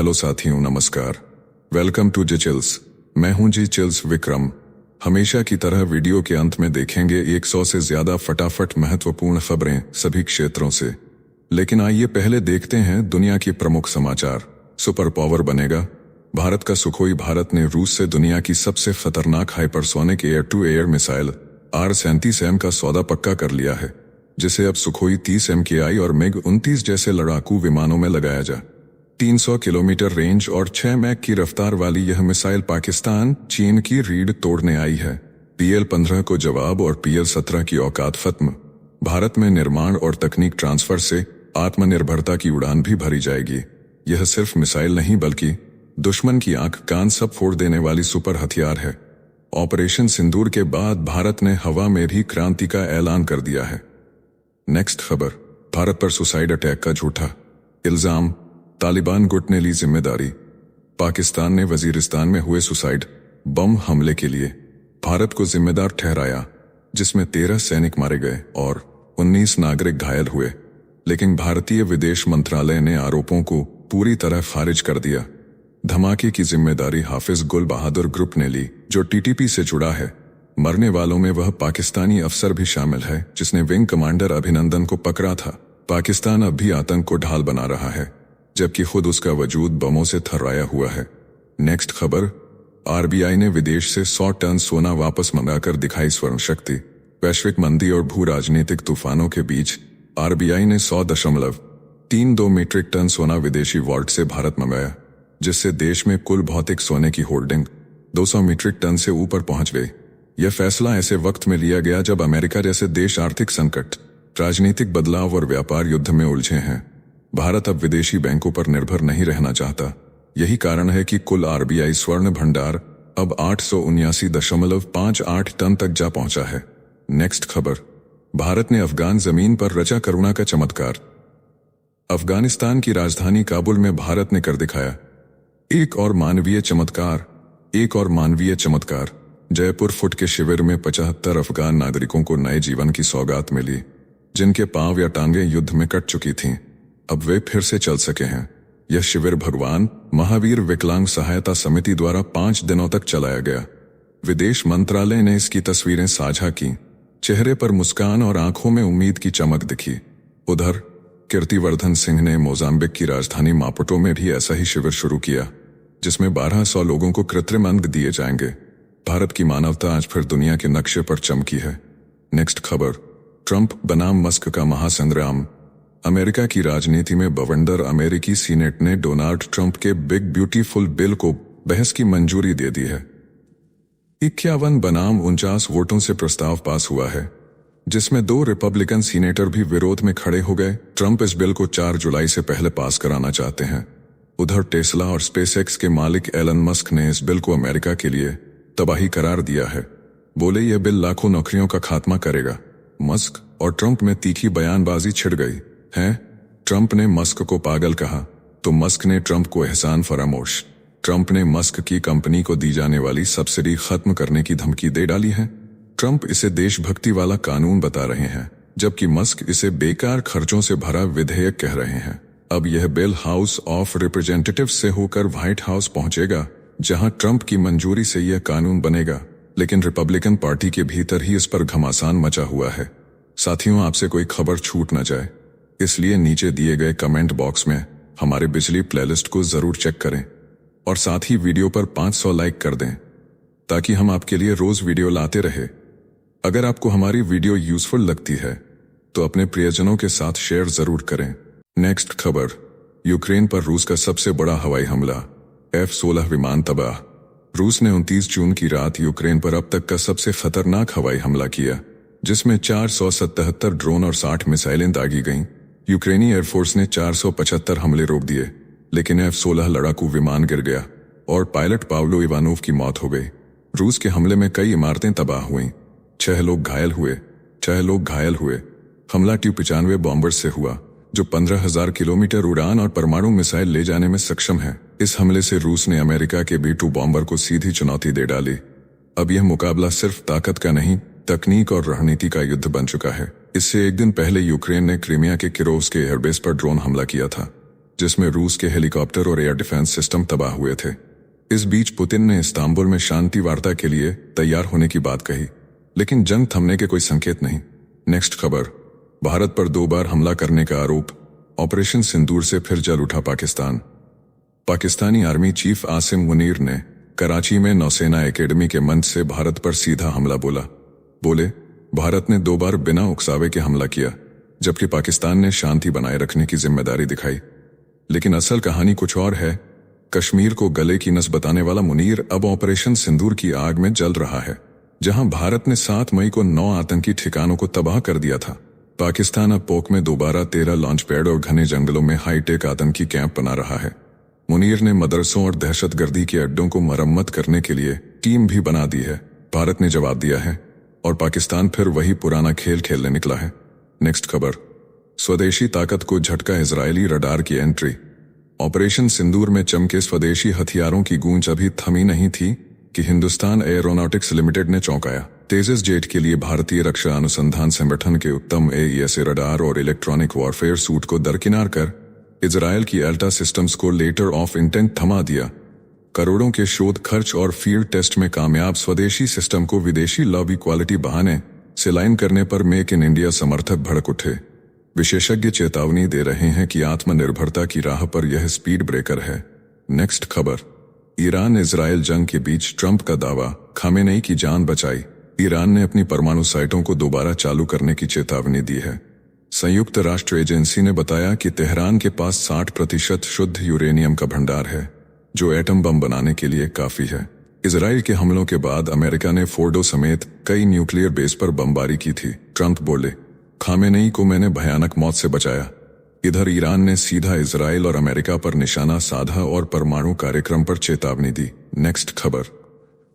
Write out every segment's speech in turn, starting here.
Hello साथियों, नमस्कार। Welcome to G Chills. मैं हूं जी चिल्स विक्रम। हमेशा की तरह वीडियो के अंत में देखेंगे 100 से ज्यादा फटाफट महत्वपूर्ण खबरें सभी क्षेत्रों से। लेकिन आइए पहले देखते हैं दुनिया की प्रमुख समाचार। सुपर पावर बनेगा भारत का सुखोई। भारत ने रूस से दुनिया की सबसे खतरनाक hypersonic air to air missile R-37M का सौदा पक्का कर लिया है, जिसे अब सुखोई 30 MKI और MiG-29 जैसे लड़ाकू विमानों में लगाया जा। 300 किलोमीटर रेंज और 6 मैक की रफ्तार वाली यह मिसाइल पाकिस्तान चीन की रीढ़ तोड़ने आई है। PL-15 को जवाब और PL-17 की औकात खत्म। भारत में निर्माण और तकनीक ट्रांसफर से आत्मनिर्भरता की उड़ान भी भरी जाएगी। यह सिर्फ मिसाइल नहीं बल्कि दुश्मन की आंख कान सब फोड़ देने वाली सुपर हथियार है। ऑपरेशन सिंदूर के बाद भारत ने हवा में भी क्रांति का ऐलान कर दिया है। नेक्स्ट खबर, भारत पर सुसाइड अटैक का झूठा इल्जाम, तालिबान गुट ने ली जिम्मेदारी। पाकिस्तान ने वजीरिस्तान में हुए सुसाइड बम हमले के लिए भारत को जिम्मेदार ठहराया, जिसमें 13 सैनिक मारे गए और 19 नागरिक घायल हुए। लेकिन भारतीय विदेश मंत्रालय ने आरोपों को पूरी तरह खारिज कर दिया। धमाके की जिम्मेदारी हाफिज गुल बहादुर ग्रुप ने ली, जो TTP से जुड़ा है। मरने वालों में वह पाकिस्तानी अफसर भी शामिल है जिसने विंग कमांडर अभिनंदन को पकड़ा था। पाकिस्तान अब भी आतंक को ढाल बना रहा है, जबकि खुद उसका वजूद बमों से थर्राया हुआ है। नेक्स्ट खबर, RBI ने विदेश से 100 टन सोना वापस मंगाकर दिखाई स्वर्ण शक्ति। वैश्विक मंदी और भू राजनीतिक तूफानों के बीच RBI ने 100.32 मीट्रिक टन सोना विदेशी वॉल्ट से भारत मंगाया, जिससे देश में कुल भौतिक सोने की होल्डिंग 200 मीट्रिक टन से ऊपर पहुंच गई। यह फैसला ऐसे वक्त में लिया गया जब अमेरिका जैसे देश आर्थिक संकट, राजनीतिक बदलाव और व्यापार युद्ध में उलझे हैं। भारत अब विदेशी बैंकों पर निर्भर नहीं रहना चाहता। यही कारण है कि कुल RBI स्वर्ण भंडार अब 879.58 टन तक जा पहुंचा है। नेक्स्ट खबर, भारत ने अफगान जमीन पर रचा करुणा का चमत्कार। अफगानिस्तान की राजधानी काबुल में भारत ने कर दिखाया एक और मानवीय चमत्कार। जयपुर फुट के शिविर में 75 अफगान नागरिकों को नए जीवन की सौगात मिली, जिनके पांव या टांगें युद्ध में कट चुकी थीं। अब वे फिर से चल सके हैं। यह शिविर भगवान महावीर विकलांग सहायता समिति द्वारा 5 दिनों तक चलाया गया। विदेश मंत्रालय ने इसकी तस्वीरें साझा की। चेहरे पर मुस्कान और आंखों में उम्मीद की चमक दिखी। उधर कीर्तिवर्धन सिंह ने मोजाम्बिक की राजधानी मापुटो में भी ऐसा ही शिविर शुरू किया, जिसमें 1200 लोगों को कृत्रिम अंग दिए जाएंगे। भारत की मानवता आज फिर दुनिया के नक्शे पर चमकी है। नेक्स्ट खबर, ट्रंप बनाम मस्क का महासंग्राम। अमेरिका की राजनीति में बवंडर अमेरिकी सीनेट ने डोनाल्ड ट्रंप के बिग ब्यूटीफुल बिल को बहस की मंजूरी दे दी है। 51 बनाम 49 वोटों से प्रस्ताव पास हुआ है, जिसमें 2 रिपब्लिकन सीनेटर भी विरोध में खड़े हो गए। ट्रंप इस बिल को 4 जुलाई से पहले पास कराना चाहते हैं। उधर टेस्ला और स्पेसएक्स के मालिक एलन मस्क ने इस बिल को अमेरिका के लिए तबाही करार दिया है। बोले यह बिल लाखों नौकरियों का खात्मा करेगा। मस्क और ट्रंप में तीखी बयानबाजी छिड़ गई है। ट्रंप ने मस्क को पागल कहा तो मस्क ने ट्रंप को एहसान फरामोश। ट्रंप ने मस्क की कंपनी को दी जाने वाली सब्सिडी खत्म करने की धमकी दे डाली है। ट्रंप इसे देशभक्ति वाला कानून बता रहे हैं, जबकि मस्क इसे बेकार खर्चों से भरा विधेयक कह रहे हैं। अब यह बिल हाउस ऑफ रिप्रेजेंटेटिव्स से होकर व्हाइट हाउस पहुंचेगा, जहां ट्रंप की मंजूरी से यह कानून बनेगा। लेकिन रिपब्लिकन पार्टी के भीतर ही इस पर घमासान मचा हुआ है। साथियों, आपसे कोई खबर छूट न जाए, इसलिए नीचे दिए गए कमेंट बॉक्स में हमारे बिजली प्लेलिस्ट को जरूर चेक करें और साथ ही वीडियो पर 500 लाइक कर दें, ताकि हम आपके लिए रोज वीडियो लाते रहे। अगर आपको हमारी वीडियो यूजफुल लगती है तो अपने प्रियजनों के साथ शेयर जरूर करें। नेक्स्ट खबर, यूक्रेन पर रूस का सबसे बड़ा हवाई हमला। F-16 विमान तबाह। रूस ने 29 जून की रात यूक्रेन पर अब तक का सबसे खतरनाक हवाई हमला किया, जिसमें 477 ड्रोन और 60 मिसाइलें दागी गईं। यूक्रेनी एयरफोर्स ने 475 हमले रोक दिए, लेकिन F-16 लड़ाकू विमान गिर गया और पायलट पावलो इवानोव की मौत हो गई। रूस के हमले में कई इमारतें तबाह हुईं, 6 लोग घायल हुए। हमला Tu-95 बॉम्बर से हुआ, जो 15,000 किलोमीटर उड़ान और परमाणु मिसाइल ले जाने में सक्षम है। इस हमले से रूस ने अमेरिका के B-2 बॉम्बर को सीधी चुनौती दे डाली। अब यह मुकाबला सिर्फ ताकत का नहीं, तकनीक और रणनीति का युद्ध बन चुका है। इससे एक दिन पहले यूक्रेन ने क्रीमिया के किरोव्स्क के एयरबेस पर ड्रोन हमला किया था। जिसमें रूस के हेलीकॉप्टर और एयर डिफेंस सिस्टम तबाह हुए थे। इस बीच पुतिन ने इस्तांबुल में शांति वार्ता के लिए तैयार होने की बात कही, लेकिन जंग थमने के कोई संकेत नहीं। नेक्स्ट खबर, भारत पर 2 बार हमला करने का आरोप, ऑपरेशन सिंदूर से फिर जल उठा पाकिस्तान। पाकिस्तानी आर्मी चीफ आसिम मुनीर ने कराची में नौसेना एकेडमी के मंच से भारत पर सीधा हमला बोले भारत ने 2 बार बिना उकसावे के हमला किया, जबकि पाकिस्तान ने शांति बनाए रखने की जिम्मेदारी दिखाई। लेकिन असल कहानी कुछ और है। कश्मीर को गले की नस बताने वाला मुनीर अब ऑपरेशन सिंदूर की आग में जल रहा है, जहां भारत ने 7 मई को 9 आतंकी ठिकानों को तबाह कर दिया था। पाकिस्तान अब पोक में दोबारा 13 लॉन्च पैड और घने जंगलों में हाईटेक आतंकी कैंप बना रहा है। मुनीर ने मदरसों और दहशतगर्दी के अड्डों को मरम्मत करने के लिए टीम भी बना दी है। भारत ने जवाब दिया है और पाकिस्तान फिर वही पुराना खेल खेलने निकला है। नेक्स्ट खबर, स्वदेशी ताकत को झटका इजरायली रडार की एंट्री। ऑपरेशन सिंदूर में चमके स्वदेशी हथियारों की गूंज अभी थमी नहीं थी कि हिंदुस्तान एयरोनॉटिक्स लिमिटेड ने चौंकाया। तेजस जेट के लिए भारतीय रक्षा अनुसंधान संगठन के उत्तम AESA रडार और इलेक्ट्रॉनिक वॉरफेयर सूट को दरकिनार कर इजरायल की एल्टा सिस्टम्स को लेटर ऑफ इंटेंट थमा दिया। करोड़ों के शोध खर्च और फील्ड टेस्ट में कामयाब स्वदेशी सिस्टम को विदेशी लॉबी क्वालिटी बहाने से लाइन करने पर मेक इन इंडिया समर्थक भड़क उठे। विशेषज्ञ चेतावनी दे रहे हैं कि आत्मनिर्भरता की राह पर यह स्पीड ब्रेकर है। नेक्स्ट खबर, ईरान इजरायल जंग के बीच ट्रंप का दावा, खामेनेई की जान बचाई। ईरान ने अपनी परमाणु साइटों को दोबारा चालू करने की चेतावनी दी है। संयुक्त राष्ट्र एजेंसी ने बताया कि तेहरान के पास 60% शुद्ध यूरेनियम का भंडार है, जो एटम बम बनाने के लिए काफी है। इजराइल के हमलों के बाद अमेरिका ने फोर्डो समेत कई न्यूक्लियर बेस पर बमबारी की थी। ट्रंप बोले, खामेनेई को मैंने भयानक मौत से बचाया। इधर ईरान ने सीधा इजराइल और अमेरिका पर निशाना साधा और परमाणु कार्यक्रम पर चेतावनी दी। नेक्स्ट खबर,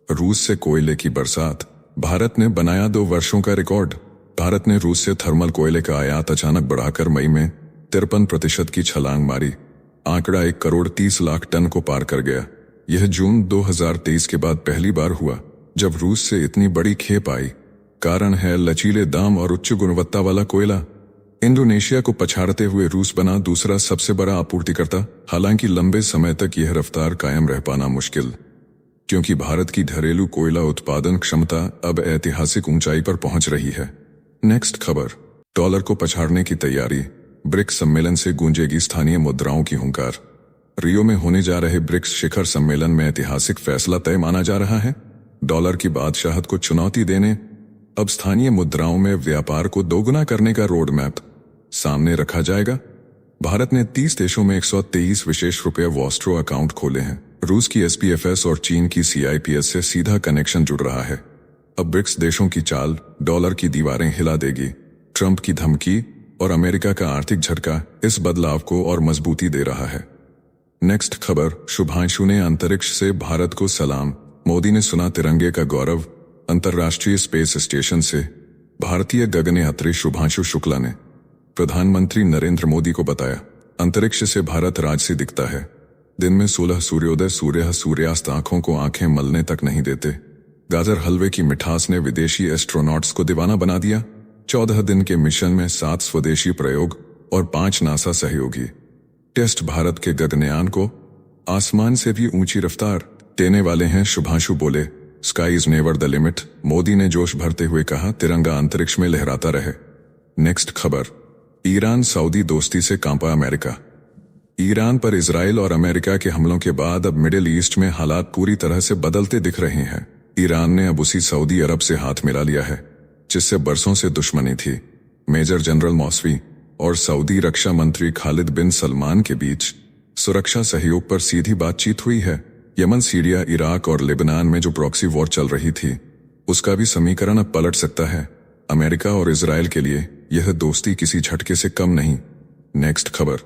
रूस से कोयले की बरसात, भारत ने बनाया 2 वर्षों का रिकॉर्ड। भारत ने रूस से थर्मल कोयले का आयात अचानक बढ़ाकर मई में 53% की छलांग मारी। आंकड़ा 1,30,00,000 टन को पार कर गया। यह जून 2023 के बाद पहली बार हुआ जब रूस से इतनी बड़ी खेप आई। कारण है लचीले दाम और उच्च गुणवत्ता वाला कोयला। इंडोनेशिया को पछाड़ते हुए रूस बना दूसरा सबसे बड़ा आपूर्तिकर्ता। हालांकि लंबे समय तक यह रफ्तार कायम रह पाना मुश्किल, क्योंकि भारत की घरेलू कोयला उत्पादन क्षमता अब ऐतिहासिक ऊंचाई पर पहुंच रही है। नेक्स्ट खबर, डॉलर को पछाड़ने की तैयारी, ब्रिक्स सम्मेलन से गूंजेगी स्थानीय मुद्राओं की हुंकार। रियो में होने जा रहे ब्रिक्स शिखर सम्मेलन में ऐतिहासिक फैसला तय माना जा रहा है। डॉलर की बादशाहत को चुनौती देने अब स्थानीय मुद्राओं में व्यापार को दोगुना करने का रोड मैप सामने रखा जाएगा। भारत ने 30 देशों में 123 विशेष रुपये वॉस्ट्रो अकाउंट खोले हैं। रूस की SPFS और चीन की CIPS से सीधा कनेक्शन जुड़ रहा है। अब ब्रिक्स देशों की चाल डॉलर की दीवारें हिला देगी। ट्रंप की धमकी और अमेरिका का आर्थिक झटका इस बदलाव को और मजबूती दे रहा है। नेक्स्ट खबर, शुभांशु ने अंतरिक्ष से भारत को सलाम, मोदी ने सुना तिरंगे का गौरव। अंतर्राष्ट्रीय स्पेस स्टेशन से भारतीय गगनयात्री शुभांशु शुक्ला ने प्रधानमंत्री नरेंद्र मोदी को बताया, अंतरिक्ष से भारत राजसी दिखता है। दिन में 16 सूर्योदय सूर्यास्त आंखों को आंखें मलने तक नहीं देते। गाजर हलवे की मिठास ने विदेशी एस्ट्रोनॉट्स को दीवाना बना दिया। 14 दिन के मिशन में 7 स्वदेशी प्रयोग और 5 नासा सहयोगी टेस्ट भारत के गगनयान को आसमान से भी ऊंची रफ्तार देने वाले हैं। शुभांशु बोले, sky is never the limit. Modi ने जोश भरते हुए कहा, तिरंगा अंतरिक्ष में लहराता रहे। नेक्स्ट खबर, ईरान सऊदी दोस्ती से कांपा अमेरिका। ईरान पर इजराइल और अमेरिका के हमलों के बाद अब मिडिल ईस्ट में हालात पूरी तरह से बदलते दिख रहे हैं। ईरान ने अब उसी सऊदी अरब से हाथ मिला लिया है जिससे बरसों से दुश्मनी थी। मेजर जनरल मौसवी और सऊदी रक्षा मंत्री खालिद बिन सलमान के बीच सुरक्षा सहयोग पर सीधी बातचीत हुई है। यमन, सीरिया, इराक और लेबनान में जो प्रॉक्सी वॉर चल रही थी उसका भी समीकरण अब पलट सकता है। अमेरिका और इजराइल के लिए यह दोस्ती किसी झटके से कम नहीं। नेक्स्ट खबर,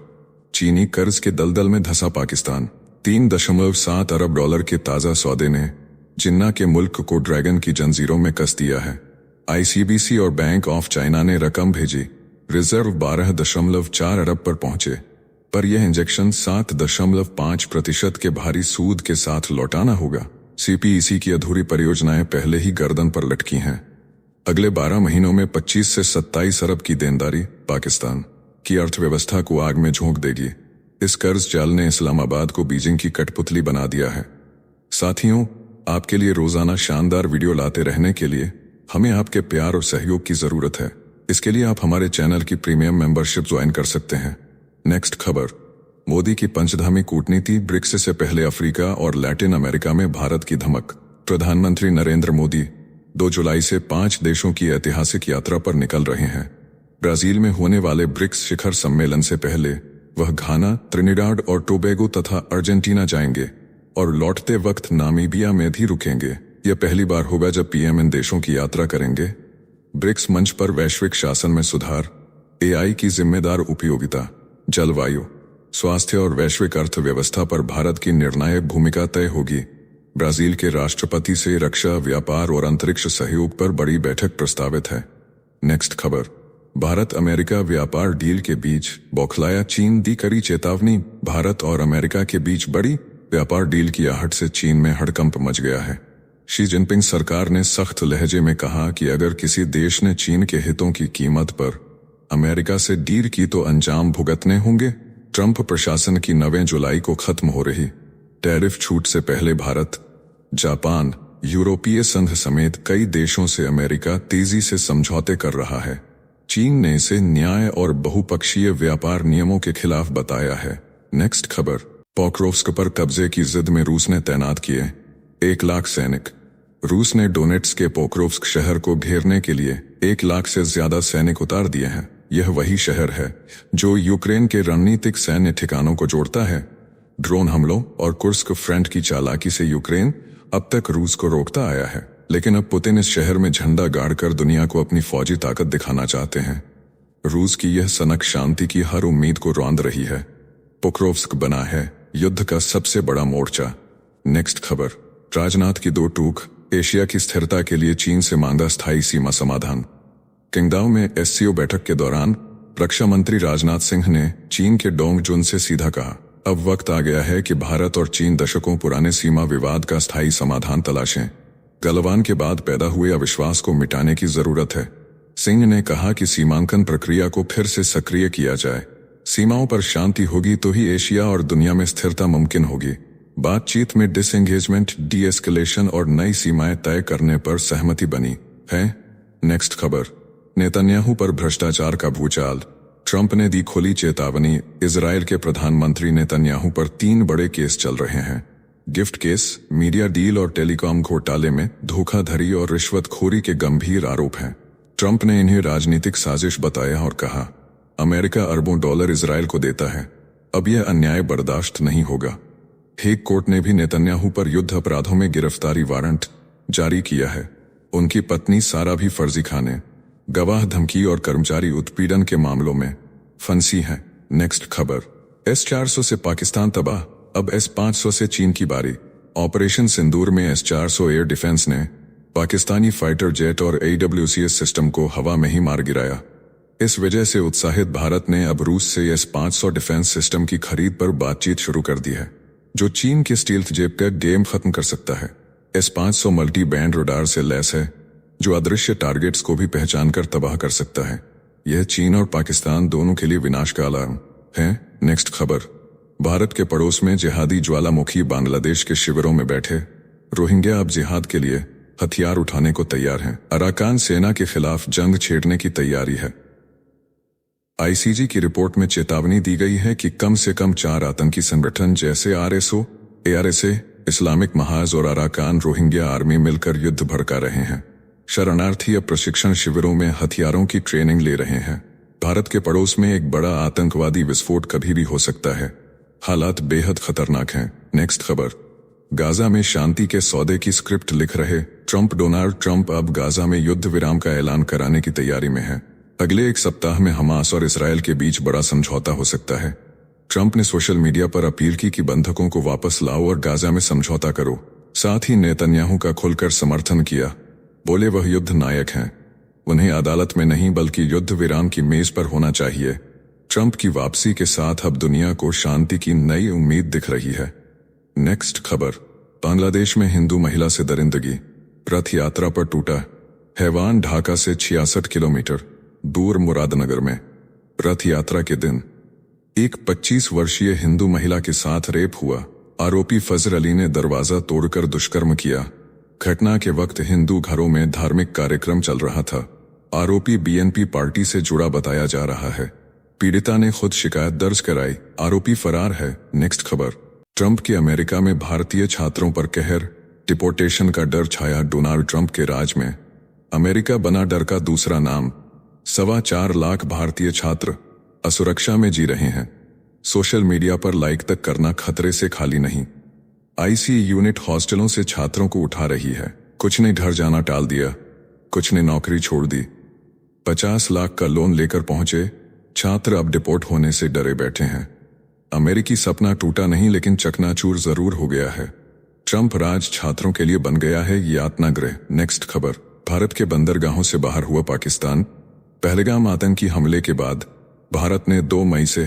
चीनी कर्ज के दलदल में धंसा पाकिस्तान। 3.7 अरब डॉलर के ताजा सौदे ने जिन्ना के मुल्क को ड्रैगन की जंजीरों में कस दिया है। ICBC और बैंक ऑफ चाइना ने रकम भेजी। रिजर्व 12.4 अरब पर पहुंचे, पर यह इंजेक्शन 7.5% के भारी सूद के साथ लौटाना होगा। CPEC की अधूरी परियोजनाएं पहले ही गर्दन पर लटकी हैं। अगले 12 महीनों में 25 से 27 अरब की देनदारी पाकिस्तान की अर्थव्यवस्था को आग में झोंक देगी। इस कर्ज जाल ने इस्लामाबाद को बीजिंग की कठपुतली बना दिया है। साथियों, आपके लिए रोजाना शानदार वीडियो लाते रहने के लिए हमें आपके प्यार और सहयोग की जरूरत है। इसके लिए आप हमारे चैनल की प्रीमियम मेंबरशिप ज्वाइन कर सकते हैं। नेक्स्ट खबर, मोदी की पंचधामी कूटनीति, ब्रिक्स से पहले अफ्रीका और लैटिन अमेरिका में भारत की धमक। प्रधानमंत्री नरेंद्र मोदी 2 जुलाई से 5 देशों की ऐतिहासिक यात्रा पर निकल रहे हैं। ब्राजील में होने वाले ब्रिक्स शिखर सम्मेलन से पहले वह घाना, त्रिनिडाद और टोबैगो तथा अर्जेंटीना जाएंगे और लौटते वक्त नामीबिया में भी रुकेंगे। यह पहली बार होगा जब पीएम इन देशों की यात्रा करेंगे। ब्रिक्स मंच पर वैश्विक शासन में सुधार, एआई की जिम्मेदार उपयोगिता, जलवायु, स्वास्थ्य और वैश्विक अर्थव्यवस्था पर भारत की निर्णायक भूमिका तय होगी। ब्राजील के राष्ट्रपति से रक्षा, व्यापार और अंतरिक्ष सहयोग पर बड़ी बैठक प्रस्तावित है। नेक्स्ट खबर, भारत अमेरिका व्यापार डील के बीच बौखलाया चीन, दी कड़ी चेतावनी। भारत और अमेरिका के बीच बड़ी व्यापार डील की आहट से चीन में हड़कंप मच गया है। शी जिनपिंग सरकार ने सख्त लहजे में कहा कि अगर किसी देश ने चीन के हितों की कीमत पर अमेरिका से डील की तो अंजाम भुगतने होंगे। ट्रंप प्रशासन की 9 जुलाई को खत्म हो रही टैरिफ छूट से पहले भारत, जापान, यूरोपीय संघ समेत कई देशों से अमेरिका तेजी से समझौते कर रहा है। चीन ने इसे न्याय और बहुपक्षीय व्यापार नियमों के खिलाफ बताया है। नेक्स्ट खबर, पोक्रोव्स्क पर कब्जे की जिद में रूस ने तैनात किए 1 लाख सैनिक। रूस ने डोनेट्स्क के पोक्रोव्स्क शहर को घेरने के लिए 1 लाख से ज्यादा सैनिक उतार दिए हैं। यह वही शहर है जो यूक्रेन के रणनीतिक सैन्य ठिकानों को जोड़ता है। ड्रोन हमलों और कुर्स्क फ्रंट की चालाकी से यूक्रेन अब तक रूस को रोकता आया है, लेकिन अब पुतिन इस शहर में झंडा गाड़कर दुनिया को अपनी फौजी ताकत दिखाना चाहते हैं। रूस की यह सनक शांति की हर उम्मीद को रौंद रही है। पोक्रोव्स्क बना है युद्ध का सबसे बड़ा मोर्चा। नेक्स्ट खबर, राजनाथ की 2 टूक, एशिया की स्थिरता के लिए चीन से मांगा स्थायी सीमा समाधान। किंगडाओ में एससीओ बैठक के दौरान रक्षा मंत्री राजनाथ सिंह ने चीन के डोंगजुन से सीधा कहा, अब वक्त आ गया है कि भारत और चीन दशकों पुराने सीमा विवाद का स्थायी समाधान तलाशें। गलवान के बाद पैदा हुए अविश्वास को मिटाने की जरूरत है। सिंह ने कहा कि सीमांकन प्रक्रिया को फिर से सक्रिय किया जाए। सीमाओं पर शांति होगी तो ही एशिया और दुनिया में स्थिरता मुमकिन होगी। बातचीत में डिसएंगेजमेंट, डी-एस्केलेशन और नई सीमाएं तय करने पर सहमति बनी है। नेक्स्ट खबर, नेतन्याहू पर भ्रष्टाचार का भूचाल, ट्रंप ने दी खुली चेतावनी। इजरायल के प्रधानमंत्री नेतन्याहू पर 3 बड़े केस चल रहे हैं। गिफ्ट केस, मीडिया डील और टेलीकॉम घोटाले में धोखाधड़ी और रिश्वतखोरी के गंभीर आरोप हैं। ट्रंप ने इन्हें राजनीतिक साजिश बताया और कहा, अमेरिका अरबों डॉलर इजरायल को देता है, अब यह अन्याय बर्दाश्त नहीं होगा। हेग कोर्ट ने भी नेतन्याहू पर युद्ध अपराधों में गिरफ्तारी वारंट जारी किया है। उनकी पत्नी सारा भी फर्जी खाने, गवाह धमकी और कर्मचारी उत्पीड़न के मामलों में फंसी है। नेक्स्ट खबर, S-400 से पाकिस्तान तबाह, अब S-500 से चीन की बारी। ऑपरेशन सिंदूर में S-400 एयर डिफेंस ने पाकिस्तानी फाइटर जेट और AWCS सिस्टम को हवा में ही मार गिराया। इस वजह से उत्साहित भारत ने अब रूस से S-500 डिफेंस सिस्टम की खरीद पर बातचीत शुरू कर दी है, जो चीन के स्टील्थ जेट का गेम खत्म कर सकता है। S-500 मल्टी बैंड रडार से लैस है, जो अदृश्य टारगेट्स को भी पहचानकर तबाह कर सकता है। यह चीन और पाकिस्तान दोनों के लिए विनाश का अलार्म है। नेक्स्ट खबर, भारत के पड़ोस में जिहादी ज्वालामुखी बांग्लादेश के शिविरों में बैठे रोहिंग्या अब जिहाद के लिए हथियार उठाने को तैयार हैं। अराकान सेना के खिलाफ जंग छेड़ने की तैयारी है। आईसीजी की रिपोर्ट में चेतावनी दी गई है कि कम से कम 4 आतंकी संगठन जैसे RSO, ARSA, इस्लामिक महाज और अराकान रोहिंग्या आर्मी मिलकर युद्ध भड़का रहे हैं। शरणार्थी अब प्रशिक्षण शिविरों में हथियारों की ट्रेनिंग ले रहे हैं। भारत के पड़ोस में एक बड़ा आतंकवादी विस्फोट कभी भी हो सकता है। हालात बेहद खतरनाक हैं। नेक्स्ट खबर, गाजा में शांति के सौदे की स्क्रिप्ट लिख रहे ट्रंप, डोनाल्ड ट्रंप अब गाजा में युद्ध विराम का ऐलान कराने की तैयारी में है। अगले 1 सप्ताह में हमास और इसराइल के बीच बड़ा समझौता हो सकता है। ट्रंप ने सोशल मीडिया पर अपील की कि बंधकों को वापस लाओ और गाजा में समझौता करो। साथ ही नेतन्याहू का खुलकर समर्थन किया। बोले वह युद्ध नायक हैं, उन्हें अदालत में नहीं बल्कि युद्ध विराम की मेज पर होना चाहिए। ट्रंप की वापसी के साथ अब दुनिया को शांति की नई उम्मीद दिख रही है। नेक्स्ट खबर, बांग्लादेश में हिंदू महिला से दरिंदगी, रथ यात्रा पर टूटा हैवान। ढाका से 66 किलोमीटर दूर मुरादनगर में रथ यात्रा के दिन एक 25 वर्षीय हिंदू महिला के साथ रेप हुआ। आरोपी फजर अली ने दरवाजा तोड़कर दुष्कर्म किया। घटना के वक्त हिंदू घरों में धार्मिक कार्यक्रम चल रहा था। आरोपी बीएनपी पार्टी से जुड़ा बताया जा रहा है। पीड़िता ने खुद शिकायत दर्ज कराई। आरोपी फरार है। नेक्स्ट खबर। ट्रंप के अमेरिका में भारतीय छात्रों पर कहर, डिपोर्टेशन का डर छाया। डोनाल्ड ट्रंप के राज में अमेरिका बना डर का दूसरा नाम। 4.25 लाख भारतीय छात्र असुरक्षा में जी रहे हैं। सोशल मीडिया पर लाइक तक करना खतरे से खाली नहीं। आईसीयू यूनिट हॉस्टलों से छात्रों को उठा रही है। कुछ ने घर जाना टाल दिया, कुछ ने नौकरी छोड़ दी। 50 लाख का लोन लेकर पहुंचे छात्र अब डिपोर्ट होने से डरे बैठे हैं। अमेरिकी सपना टूटा नहीं, लेकिन चकनाचूर जरूर हो गया है। ट्रंप राज छात्रों के लिए बन गया है यातना गृह। नेक्स्ट खबर। भारत के बंदरगाहों से बाहर हुआ पाकिस्तान। पहलगाम आतंकी हमले के बाद भारत ने 2 मई से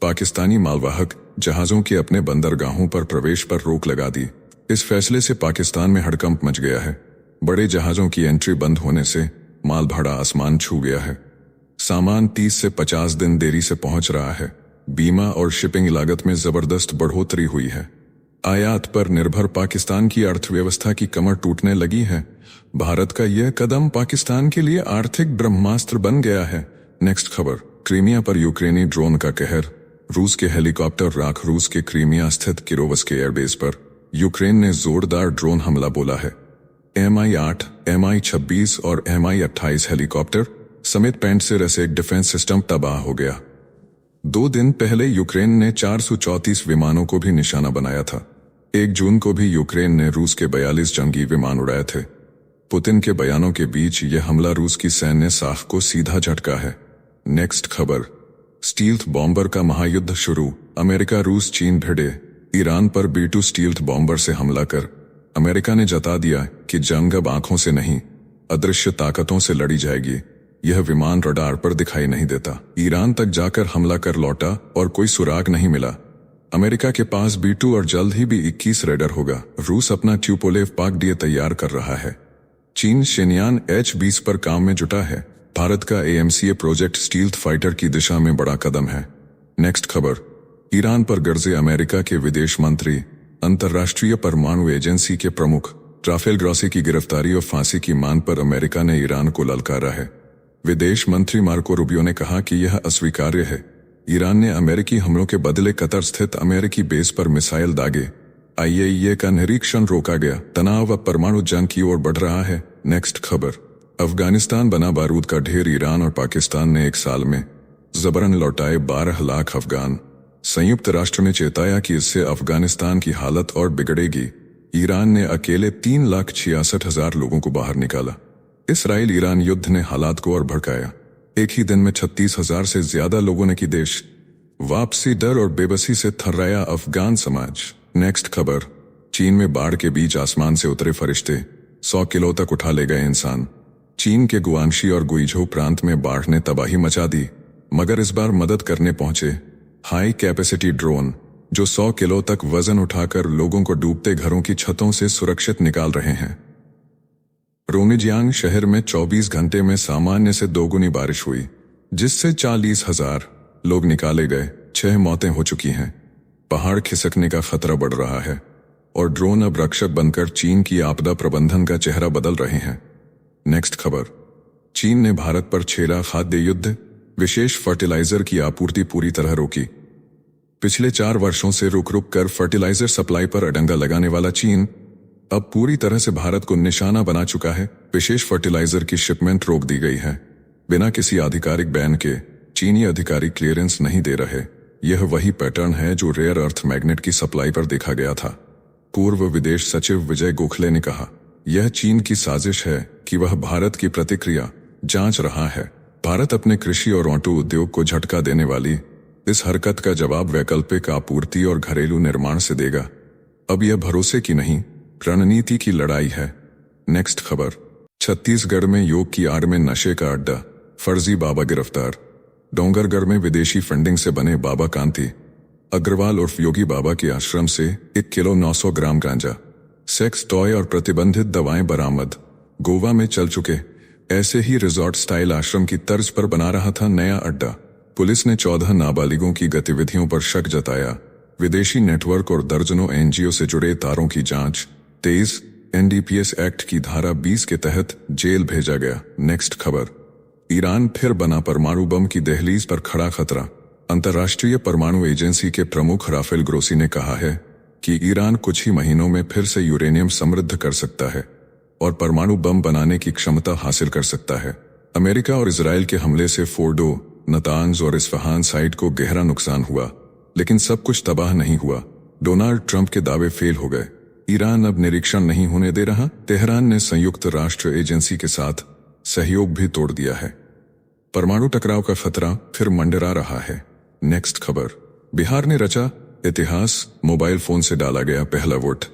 पाकिस्तानी मालवाहक जहाजों के अपने बंदरगाहों पर प्रवेश पर रोक लगा दी। इस फैसले से पाकिस्तान में हड़कंप मच गया है। बड़े जहाजों की एंट्री बंद होने से माल भाड़ा आसमान छू गया है। सामान 30 से 50 दिन देरी से पहुंच रहा है। बीमा और शिपिंग लागत में जबरदस्त बढ़ोतरी हुई है। आयात पर निर्भर पाकिस्तान की अर्थव्यवस्था की कमर टूटने लगी है। भारत का यह कदम पाकिस्तान के लिए आर्थिक ब्रह्मास्त्र बन गया है। नेक्स्ट खबर। क्रीमिया पर यूक्रेनी ड्रोन का कहर। रूस के हेलीकॉप्टर राख। रूस के क्रीमिया स्थित किरोवस्की एयरबेस पर यूक्रेन ने जोरदार ड्रोन हमला बोला है। MI-8, MI-26 और MI-28 हेलीकॉप्टर समेत 65 से रसेक डिफेंस सिस्टम तबाह हो गया। 2 दिन पहले यूक्रेन ने 434 विमानों को भी निशाना बनाया था। 1 जून को भी यूक्रेन ने रूस के 42 जंगी विमान उड़ाए थे। पुतिन के बयानों के बीच यह हमला रूस की सैन्य साख को सीधा झटका है। नेक्स्ट खबर। स्टील्थ बॉम्बर का महायुद्ध शुरू। अमेरिका, रूस, चीन भिड़े। ईरान पर B-2 स्टील्थ बॉम्बर से हमला कर अमेरिका ने जता दिया कि जंग अब आंखों से नहीं, अदृश्य ताकतों से लड़ी जाएगी। यह विमान रडार पर दिखाई नहीं देता। ईरान तक जाकर हमला कर लौटा और कोई सुराग नहीं मिला। अमेरिका के पास B-2 और जल्द ही B-21 रेडर होगा। रूस अपना ट्यूपोलेव पाक डीए तैयार कर रहा है। चीन शेनयान H-20 पर काम में जुटा है। भारत का AMCA प्रोजेक्ट स्टील्थ फाइटर की दिशा में बड़ा कदम है। नेक्स्ट खबर। ईरान पर गरजे अमेरिका के विदेश मंत्री। अंतर्राष्ट्रीय परमाणु एजेंसी के प्रमुख राफेल ग्रॉसी की गिरफ्तारी और फांसी की मांग पर अमेरिका ने ईरान को ललकारा है। विदेश मंत्री मार्को रूबियो ने कहा कि यह अस्वीकार्य है। ईरान ने अमेरिकी हमलों के बदले कतर स्थित अमेरिकी बेस पर मिसाइल दागे। IAEA का निरीक्षण रोका गया। तनाव अब परमाणु जंग की ओर बढ़ रहा है। नेक्स्ट खबर। अफगानिस्तान बना बारूद का ढेर। ईरान और पाकिस्तान ने 1 साल में जबरन लौटाए 12 लाख अफगान। संयुक्त राष्ट्र ने चेताया कि इससे अफगानिस्तान की हालत और बिगड़ेगी। ईरान ने अकेले 3,66,000 लोगों को बाहर निकाला। इसराइल ईरान युद्ध ने हालात को और भड़काया। एक ही दिन में 36,000 से ज्यादा लोगों ने की देश वापसी। डर और बेबसी से थर्राया अफगान समाज। नेक्स्ट खबर। चीन में बाढ़ के बीच आसमान से उतरे फरिश्ते। 100 किलो तक उठा ले गए इंसान। चीन के गुआंशी और गुइझो प्रांत में बाढ़ ने तबाही मचा दी, मगर इस बार मदद करने पहुंचे हाई कैपेसिटी ड्रोन, जो 100 किलो तक वजन उठाकर लोगों को डूबते घरों की छतों से सुरक्षित निकाल रहे हैं। रोनिजियांग शहर में 24 घंटे में सामान्य से 2 गुनी बारिश हुई, जिससे 40,000 लोग निकाले गए। 6 मौतें हो चुकी हैं। पहाड़ खिसकने का खतरा बढ़ रहा है और ड्रोन अब रक्षक बनकर चीन की आपदा प्रबंधन का चेहरा बदल रहे हैं। नेक्स्ट खबर। चीन ने भारत पर छेड़ा खाद्य युद्ध। विशेष फर्टिलाइजर की आपूर्ति पूरी तरह रोकी। पिछले 4 वर्षों से रुक रुक कर फर्टिलाइजर सप्लाई पर अडंगा लगाने वाला चीन अब पूरी तरह से भारत को निशाना बना चुका है। विशेष फर्टिलाइजर की शिपमेंट रोक दी गई है। बिना किसी आधिकारिक बैन के चीनी अधिकारी क्लियरेंस नहीं दे रहे। यह वही पैटर्न है जो रेयर अर्थ मैग्नेट की सप्लाई पर देखा गया था। पूर्व विदेश सचिव विजय गोखले ने कहा, यह चीन की साजिश है कि वह भारत की प्रतिक्रिया जांच रहा है। भारत अपने कृषि और ऑटो उद्योग को झटका देने वाली इस हरकत का जवाब वैकल्पिक आपूर्ति और घरेलू निर्माण से देगा। अब यह भरोसे की नहीं, रणनीति की लड़ाई है। नेक्स्ट खबर। छत्तीसगढ़ में योग की आड़ में नशे का अड्डा, फर्जी बाबा गिरफ्तार। डोंगरगढ़ में विदेशी फंडिंग से बने बाबा कांति अग्रवाल उर्फ योगी बाबा के आश्रम से 1 किलो 900 ग्राम गांजा, सेक्स टॉय और प्रतिबंधित दवाएं बरामद। गोवा में चल चुके ऐसे ही रिजॉर्ट स्टाइल आश्रम की तर्ज पर बना रहा था नया अड्डा। पुलिस ने 14 नाबालिगों की गतिविधियों पर शक जताया। विदेशी नेटवर्क और दर्जनों एनजीओ से जुड़े तारों की जांच तेज। एनडीपीएस एक्ट की धारा 20 के तहत जेल भेजा गया। नेक्स्ट खबर, ईरान फिर बना परमाणु बम की दहलीज पर खड़ा खतरा। अंतर्राष्ट्रीय परमाणु एजेंसी के प्रमुख राफेल ग्रोसी ने कहा है कि ईरान कुछ ही महीनों में फिर से यूरेनियम समृद्ध कर सकता है और परमाणु बम बनाने की क्षमता हासिल कर सकता है। अमेरिका और इजराइल के हमले से फोर्डो, नतांज और इस्फहान साइट को गहरा नुकसान हुआ, लेकिन सब कुछ तबाह नहीं हुआ। डोनाल्ड ट्रंप के दावे फेल हो गए। ईरान अब निरीक्षण नहीं होने दे रहा। तेहरान ने संयुक्त राष्ट्र एजेंसी के साथ सहयोग भी तोड़ दिया है। परमाणु टकराव का खतरा फिर मंडरा रहा है। नेक्स्ट खबर, बिहार ने रचा इतिहास, मोबाइल फोन से डाला गया पहला वोट।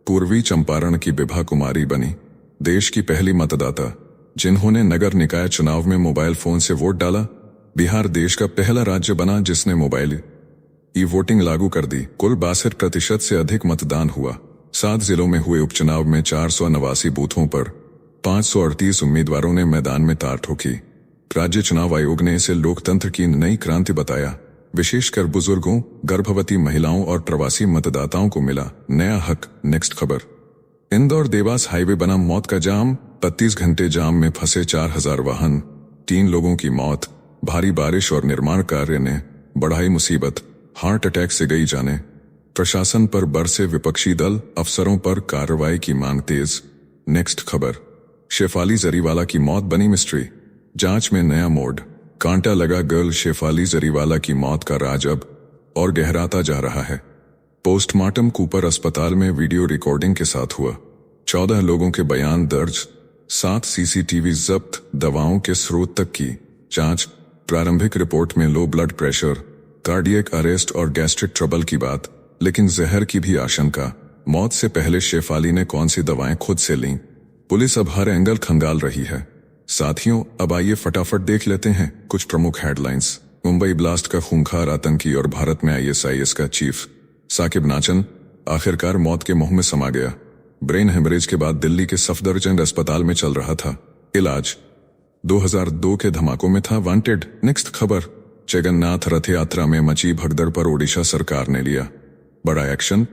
पूर्वी चंपारण की बिभा कुमारी बनी देश की पहली मतदाता जिन्होंने नगर निकाय चुनाव में मोबाइल फोन से वोट डाला। बिहार देश का पहला राज्य बना जिसने मोबाइल ई वोटिंग लागू कर दी। कुल 62% से अधिक मतदान हुआ। 7 जिलों में हुए उपचुनाव में 489 बूथों पर 538 उम्मीदवारों ने मैदान में तार ठोकी। राज्य चुनाव आयोग ने इसे लोकतंत्र की नई क्रांति बताया। विशेषकर बुजुर्गों, गर्भवती महिलाओं और प्रवासी मतदाताओं को मिला नया हक। नेक्स्ट खबर, इंदौर देवास हाईवे बना मौत का जाम। 32 घंटे जाम में फंसे 4000 वाहन, 3 लोगों की मौत। भारी बारिश और निर्माण कार्य ने बढ़ाई मुसीबत, हार्ट अटैक से गई जाने। प्रशासन पर बरसे विपक्षी दल, अफसरों पर कार्रवाई की मांग तेज। नेक्स्ट खबर, शेफाली जरीवाला की मौत बनी मिस्ट्री, जांच में नया मोड़। कांटा लगा गर्ल शेफाली जरीवाला की मौत का राज अब और गहराता जा रहा है। पोस्टमार्टम कूपर अस्पताल में वीडियो रिकॉर्डिंग के साथ हुआ। 14 लोगों के बयान दर्ज, 7 सीसीटीवी जब्त, दवाओं के स्रोत तक की जांच। प्रारंभिक रिपोर्ट में low blood pressure, cardiac arrest और गैस्ट्रिक ट्रबल की बात, लेकिन जहर की भी आशंका। मौत से पहले शेफाली ने कौन सी दवाएं खुद से लीं? पुलिस अब हर एंगल खंगाल रही है। साथियों, अब आइए फटाफट देख लेते हैं कुछ प्रमुख हेडलाइंस। मुंबई ब्लास्ट का खूंखार आतंकी और भारत में आईएसआईएस का चीफ साकिब नाचन आखिरकार मौत के मुंह में समा गया। ब्रेन हेमरेज के बाद दिल्ली के सफदरजंग अस्पताल में चल रहा था इलाज। 2002 के धमाकों में था वांटेड। नेक्स्ट खबर, जगन्नाथ रथ यात्रा में मची भगदड़ पर ओडिशा सरकार ने लिया बड़ा एक्शन।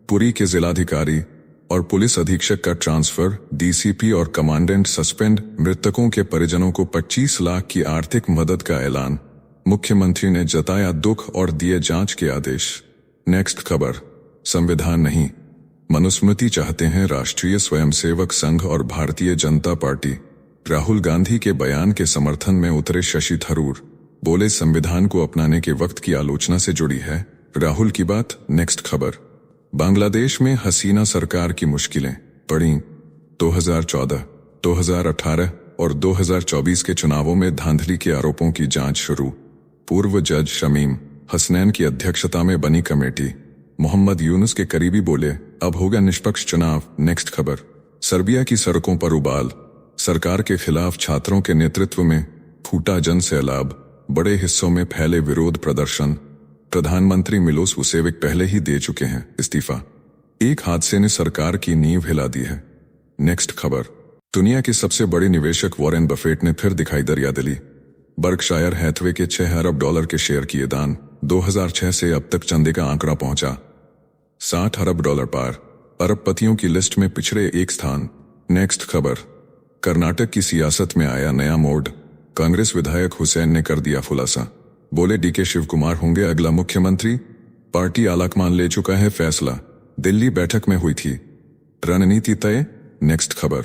पुरी के जिलाधिकारी और पुलिस अधीक्षक का ट्रांसफर, डीसीपी और कमांडेंट सस्पेंड। मृतकों के परिजनों को 25 लाख की आर्थिक मदद का ऐलान। मुख्यमंत्री ने जताया दुख और दिए जांच के आदेश। नेक्स्ट खबर, संविधान नहीं मनुस्मृति चाहते हैं राष्ट्रीय स्वयंसेवक संघ और भारतीय जनता पार्टी। राहुल गांधी के बयान के समर्थन में उतरे शशि थरूर, बोले संविधान को अपनाने के वक्त की आलोचना से जुड़ी है राहुल की बात। नेक्स्ट खबर, बांग्लादेश में हसीना सरकार की मुश्किलें बढ़ी। 2014, 2018 और 2024 के चुनावों में धांधली के आरोपों की जांच शुरू। पूर्व जज शमीम हसनैन की अध्यक्षता में बनी कमेटी। मोहम्मद यूनुस के करीबी बोले अब होगा निष्पक्ष चुनाव। नेक्स्ट खबर, सर्बिया की सड़कों पर उबाल। सरकार के खिलाफ छात्रों के नेतृत्व में फूटा जन सैलाब। बड़े हिस्सों में फैले विरोध प्रदर्शन। प्रधानमंत्री मिलोस वुसेविक पहले ही दे चुके हैं इस्तीफा। एक हादसे ने सरकार की नींव हिला दी है। नेक्स्ट खबर, दुनिया के सबसे बड़े निवेशक वॉरेन बफेट ने फिर दिखाई दरियादिली। बर्कशायर हैथवे के $6 अरब के शेयर किए दान। 2006 से अब तक चंदे का आंकड़ा पहुंचा $60 अरब पार। अरबपतियों की लिस्ट में पिछड़े एक स्थान। नेक्स्ट खबर, कर्नाटक की सियासत में आया नया मोड़। कांग्रेस विधायक हुसैन ने कर दिया खुलासा, बोले डीके शिवकुमार होंगे अगला मुख्यमंत्री। पार्टी आलाकमान ले चुका है फैसला, दिल्ली बैठक में हुई थी रणनीति तय। नेक्स्ट खबर,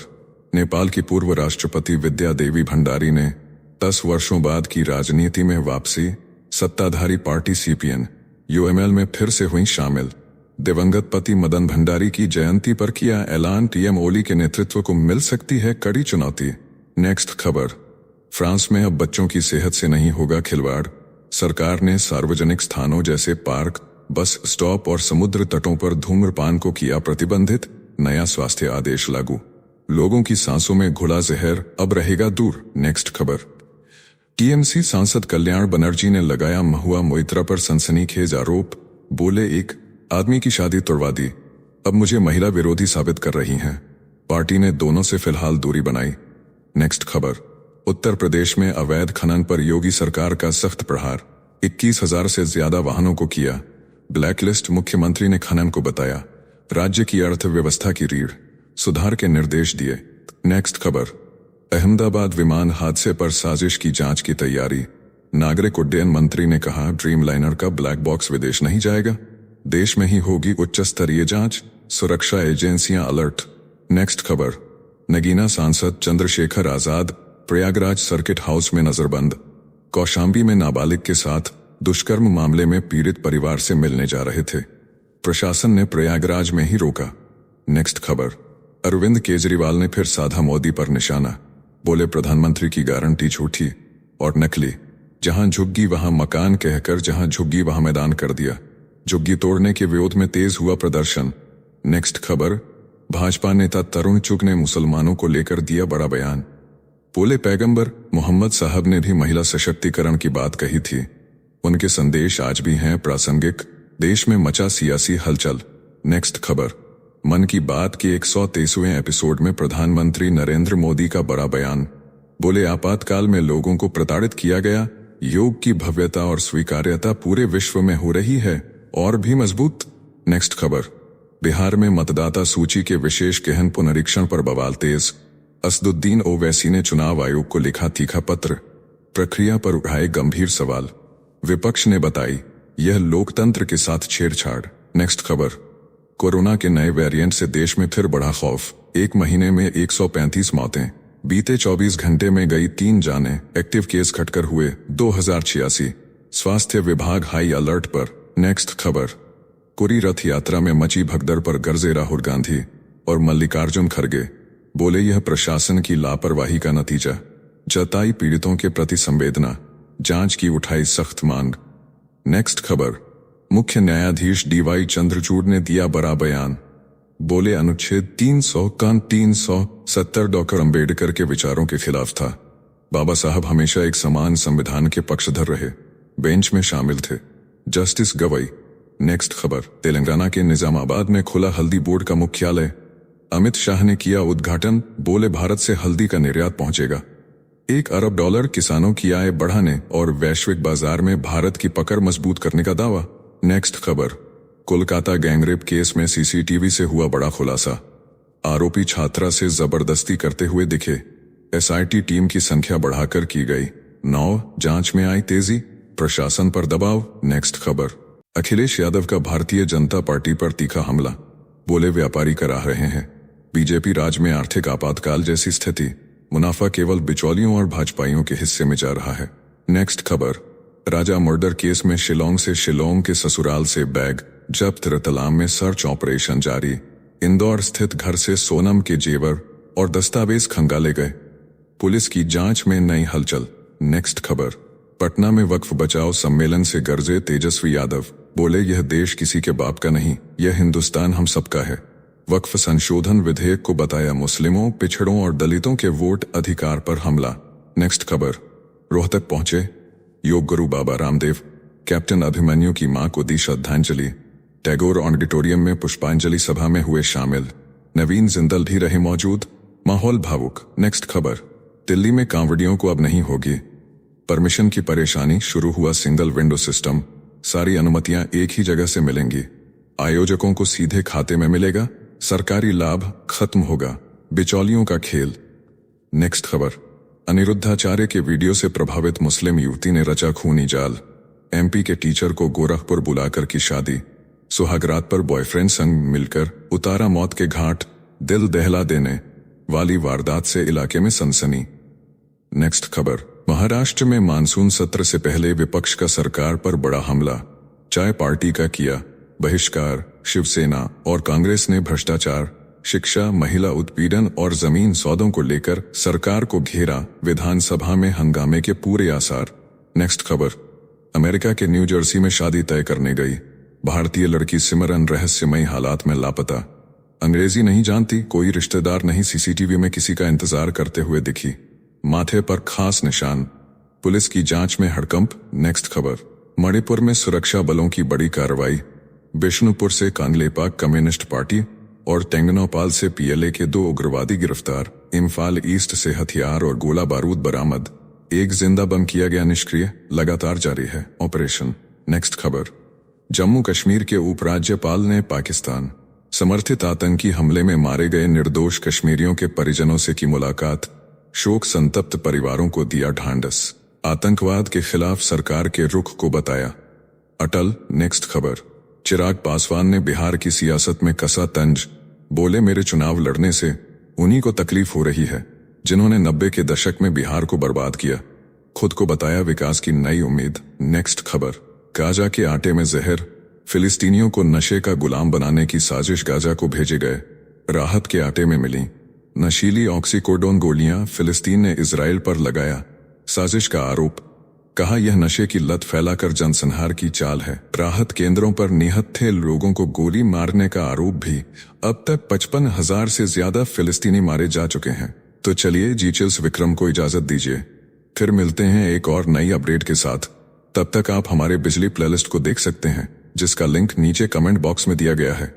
नेपाल की पूर्व राष्ट्रपति विद्या देवी भंडारी ने 10 वर्षों बाद की राजनीति में वापसी। सत्ताधारी पार्टी सीपीएन यूएमएल में फिर से हुई शामिल। दिवंगत पति मदन भंडारी की जयंती पर किया ऐलान, टीएम ओली के नेतृत्व को मिल सकती है कड़ी चुनौती। नेक्स्ट खबर, फ्रांस में अब बच्चों की सेहत से नहीं होगा खिलवाड़। सरकार ने सार्वजनिक स्थानों जैसे पार्क, बस स्टॉप और समुद्र तटों पर धूम्रपान को किया प्रतिबंधित। नया स्वास्थ्य आदेश लागू। लोगों की सांसों में घुला जहर अब रहेगा दूर। नेक्स्ट खबर, टीएमसी सांसद कल्याण बनर्जी ने लगाया महुआ मोइत्रा पर सनसनीखेज आरोप, बोले एक आदमी की शादी तोड़वा दी, अब मुझे महिला विरोधी साबित कर रही हैं। पार्टी ने दोनों से फिलहाल दूरी बनाई। नेक्स्ट खबर, उत्तर प्रदेश में अवैध खनन पर योगी सरकार का सख्त प्रहार, 21,000 से ज्यादा वाहनों को किया ब्लैकलिस्ट। मुख्यमंत्री ने खनन को बताया राज्य की अर्थव्यवस्था की रीढ़, सुधार के निर्देश दिए। नेक्स्ट खबर, अहमदाबाद विमान हादसे पर साजिश की जांच की तैयारी। नागरिक उड्डयन मंत्री ने कहा ड्रीमलाइनर का ब्लैक बॉक्स विदेश नहीं जाएगा, देश में ही होगी उच्च स्तरीय जांच, सुरक्षा एजेंसियां अलर्ट। नेक्स्ट खबर, नगीना सांसद चंद्रशेखर आजाद प्रयागराज सर्किट हाउस में नजरबंद। कौशाम्बी में नाबालिग के साथ दुष्कर्म मामले में पीड़ित परिवार से मिलने जा रहे थे, प्रशासन ने प्रयागराज में ही रोका। नेक्स्ट खबर, अरविंद केजरीवाल ने फिर साधा मोदी पर निशाना, बोले प्रधानमंत्री की गारंटी झूठी और नकली, जहां झुग्गी वहां मकान कहकर जहां झुग्गी वहां मैदान कर दिया। झुग्गी तोड़ने के विरोध में तेज हुआ प्रदर्शन। नेक्स्ट खबर, भाजपा नेता तरुण चुग ने मुसलमानों को लेकर दिया बड़ा बयान, बोले पैगंबर मोहम्मद साहब ने भी महिला सशक्तिकरण की बात कही थी, उनके संदेश आज भी हैं प्रासंगिक, देश में मचा सियासी हलचल। नेक्स्ट खबर, मन की बात के 123वें एपिसोड में प्रधानमंत्री नरेंद्र मोदी का बड़ा बयान, बोले आपातकाल में लोगों को प्रताड़ित किया गया, योग की भव्यता और स्वीकार्यता पूरे विश्व में हो रही है और भी मजबूत। नेक्स्ट खबर, बिहार में मतदाता सूची के विशेष गहन पुनरीक्षण पर बवाल तेज। असदुद्दीन ओवैसी ने चुनाव आयोग को लिखा तीखा पत्र, प्रक्रिया पर उठाए गंभीर सवाल, विपक्ष ने बताई यह लोकतंत्र के साथ छेड़छाड़। नेक्स्ट खबर, कोरोना के नए वेरिएंट से देश में फिर बढ़ा खौफ, एक महीने में 135 मौतें, बीते 24 घंटे में गई 3 जानें, एक्टिव केस घटकर हुए 2086, स्वास्थ्य विभाग हाई अलर्ट पर। नेक्स्ट खबर, कुरी रथ यात्रा में मची भगदड़ पर गरजे राहुल गांधी और मल्लिकार्जुन खड़गे, बोले यह प्रशासन की लापरवाही का नतीजा, जताई पीड़ितों के प्रति संवेदना, जांच की उठाई सख्त मांग। नेक्स्ट खबर, मुख्य न्यायाधीश डीवाई चंद्रचूड़ ने दिया बड़ा बयान, बोले अनुच्छेद 370 डॉक्टर अंबेडकर के विचारों के खिलाफ था, बाबा साहब हमेशा एक समान संविधान के पक्षधर रहे, बेंच में शामिल थे जस्टिस गवई। नेक्स्ट खबर, तेलंगाना के निजामाबाद में खुला हल्दी बोर्ड का मुख्यालय, अमित शाह ने किया उद्घाटन, बोले भारत से हल्दी का निर्यात पहुंचेगा, $1 अरब किसानों की आय बढ़ाने और वैश्विक बाजार में भारत की पकड़ मजबूत करने का दावा। नेक्स्ट खबर, कोलकाता गैंगरेप केस में सीसीटीवी से हुआ बड़ा खुलासा, आरोपी छात्रा से जबरदस्ती करते हुए दिखे, एसआईटी टीम की संख्या बढ़ाकर की गई 9, जांच में आई तेजी, प्रशासन पर दबाव। नेक्स्ट खबर, अखिलेश यादव का भारतीय जनता पार्टी पर तीखा हमला, बोले व्यापारी करा रहे हैं, बीजेपी राज में आर्थिक आपातकाल जैसी स्थिति, मुनाफा केवल बिचौलियों और भाजपाइयों के हिस्से में जा रहा है। नेक्स्ट खबर, राजा मर्डर केस में शिलोंग के ससुराल से बैग जब्त, रतलाम में सर्च ऑपरेशन जारी, इंदौर स्थित घर से सोनम के जेवर और दस्तावेज खंगाले गए, पुलिस की जांच में नई हलचल। नेक्स्ट खबर, पटना में वक्फ बचाओ सम्मेलन से गरजे तेजस्वी यादव, बोले यह देश किसी के बाप का नहीं, यह हिंदुस्तान हम सबका है। वक्फ संशोधन विधेयक को बताया मुस्लिमों, पिछड़ों और दलितों के वोट अधिकार पर हमला। नेक्स्ट खबर, रोहतक पहुंचे योग गुरु बाबा रामदेव, कैप्टन अभिमन्यु की मां को दी श्रद्धांजलि, टैगोर ऑडिटोरियम में पुष्पांजलि सभा में हुए शामिल, नवीन जिंदल भी रहे मौजूद, माहौल भावुक। नेक्स्ट खबर, दिल्ली में कांवड़ियों को अब नहीं होगी परमिशन की परेशानी, शुरू हुआ सिंगल विंडो सिस्टम, सारी अनुमतियां एक ही जगह से मिलेंगी, आयोजकों को सीधे खाते में मिलेगा, सरकारी लाभ खत्म होगा, बिचौलियों का खेल। नेक्स्ट खबर, अनिरुद्धाचार्य के वीडियो से प्रभावित मुस्लिम युवती ने रचा खूनी जाल, एमपी के टीचर को गोरखपुर बुलाकर की शादी, सुहागरात पर बॉयफ्रेंड संग मिलकर उतारा मौत के घाट, दिल दहला देने वाली वारदात से इलाके में सनसनी। नेक्स्ट खबर, महाराष्ट्र में मानसून सत्र से पहले विपक्ष का सरकार पर बड़ा हमला, चाय पार्टी का किया बहिष्कार, शिवसेना और कांग्रेस ने भ्रष्टाचार, शिक्षा, महिला उत्पीड़न और जमीन सौदों को लेकर सरकार को घेरा, विधानसभा में हंगामे के पूरे आसार। नेक्स्ट खबर, अमेरिका के न्यू जर्सी में शादी तय करने गई भारतीय लड़की सिमरन रहस्यमयी हालात में लापता, अंग्रेजी नहीं जानती, कोई रिश्तेदार नहीं, सीसीटीवी में किसी का इंतजार करते हुए दिखी, माथे पर खास निशान, पुलिस की जांच में हड़कंप। नेक्स्ट खबर, मणिपुर में सुरक्षा बलों की बड़ी कार्रवाई, बिष्णुपुर से कांगलेपा कम्युनिस्ट पार्टी और टेंगनोपाल से पीएलए के 2 उग्रवादी गिरफ्तार। इम्फाल ईस्ट से हथियार और गोला बारूद बरामद। एक जिंदा बम किया गया निष्क्रिय। लगातार जारी है ऑपरेशन। नेक्स्ट खबर। जम्मू कश्मीर के उपराज्यपाल ने पाकिस्तान समर्थित आतंकी हमले में मारे गए निर्दोष कश्मीरियों के परिजनों से की मुलाकात। शोक संतप्त परिवारों को दिया ढांढस। आतंकवाद के खिलाफ सरकार के रुख को बताया अटल। नेक्स्ट खबर। चिराग पासवान ने बिहार की सियासत में कसा तंज। बोले मेरे चुनाव लड़ने से उन्हीं को तकलीफ हो रही है जिन्होंने 90 के दशक में बिहार को बर्बाद किया। खुद को बताया विकास की नई उम्मीद। नेक्स्ट खबर। गाजा के आटे में जहर। फिलिस्तीनियों को नशे का गुलाम बनाने की साजिश। गाजा को भेजे गए राहत के आटे में मिली नशीली ऑक्सीकोडोन गोलियां। फिलिस्तीन ने इजराइल पर लगाया साजिश का आरोप। कहा यह नशे की लत फैलाकर जनसंहार की चाल है। राहत केंद्रों पर निहत थे लोगों को गोली मारने का आरोप भी। अब तक 55,000 से ज्यादा फिलिस्तीनी मारे जा चुके हैं। तो चलिए जीचिल्स विक्रम को इजाजत दीजिए, फिर मिलते हैं एक और नई अपडेट के साथ। तब तक आप हमारे बिजली प्लेलिस्ट को देख सकते हैं जिसका लिंक नीचे कमेंट बॉक्स में दिया गया है।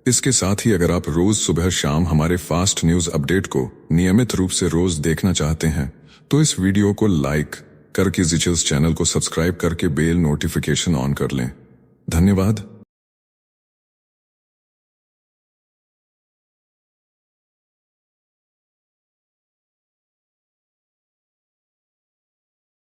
इसके साथ ही अगर आप रोज सुबह शाम हमारे फास्ट न्यूज अपडेट को नियमित रूप से रोज देखना चाहते हैं तो इस वीडियो को लाइक करके जीचिल्स चैनल को सब्सक्राइब करके बेल नोटिफिकेशन ऑन कर लें। धन्यवाद।